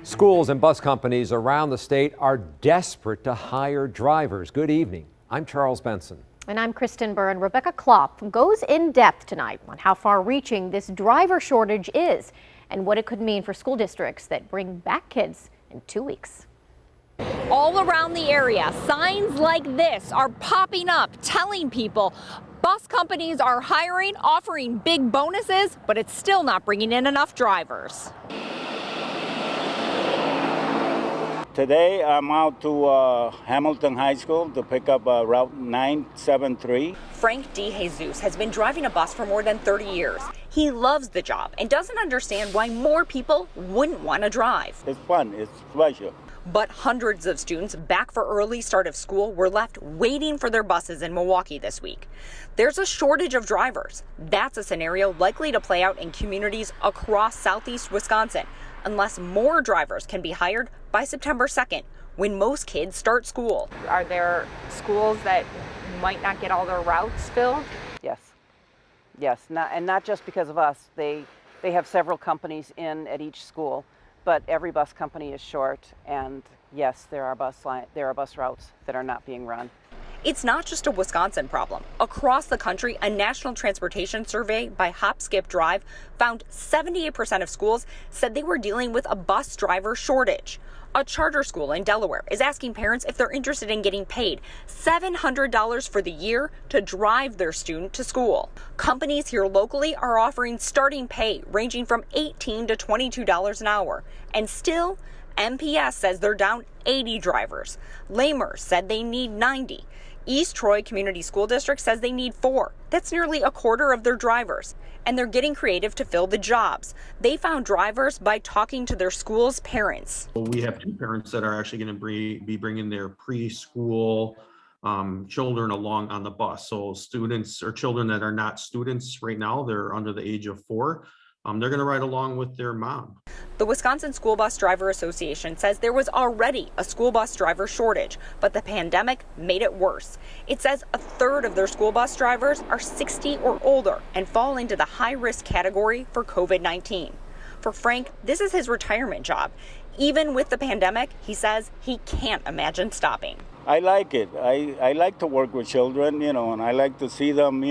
Schools and bus companies around the state are desperate to hire drivers. Good evening. I'm Charles Benson. And I'm Kristen Byrne. Rebecca Klopp goes in depth tonight on how far-reaching this driver shortage is and what it could mean for school districts that bring back kids in 2 weeks. All around the area, signs like this are popping up telling people bus companies are hiring, offering big bonuses, but it's still not bringing in enough drivers. Today, I'm out to Hamilton High School to pick up Route 973. Frank DeJesus has been driving a bus for more than 30 years. He loves the job and doesn't understand why more people wouldn't want to drive. It's fun, it's pleasure. But hundreds of students back for early start of school were left waiting for their buses in Milwaukee this week. There's a shortage of drivers. That's a scenario likely to play out in communities across southeast Wisconsin, unless more drivers can be hired by September 2nd, when most kids start school. Are there schools that might not get all their routes filled? Yes, not just because of us. They have several companies in at each school, but every bus company is short, and yes, there are bus routes that are not being run. It's not just a Wisconsin problem. Across the country, a national transportation survey by Hop Skip Drive found 78% of schools said they were dealing with a bus driver shortage. A charter school in Delaware is asking parents if they're interested in getting paid $700 for the year to drive their student to school. Companies here locally are offering starting pay ranging from $18 to $22 an hour. And still, MPS says they're down 80 drivers. Lamer said they need 90. East Troy Community School District says they need 4. That's nearly a quarter of their drivers. And they're getting creative to fill the jobs. They found drivers by talking to their school's parents. We have 2 parents that are actually going to be bringing their preschool children along on the bus. So students or children that are not students right now, they're under the age of 4. They're going to ride along with their mom. The Wisconsin School Bus Driver Association says there was already a school bus driver shortage, but the pandemic made it worse. It says a third of their school bus drivers are 60 or older and fall into the high-risk category for COVID-19. For Frank, this is his retirement job. Even with the pandemic, he says he can't imagine stopping. I like it. I like to work with children, and I like to see them,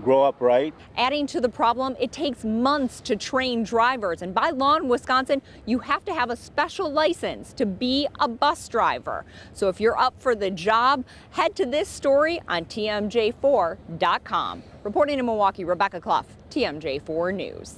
grow up right. Adding to the problem, it takes months to train drivers, and by law in Wisconsin, you have to have a special license to be a bus driver. So if you're up for the job, head to this story on TMJ4.com. Reporting in Milwaukee, Rebecca Clough, TMJ4 News.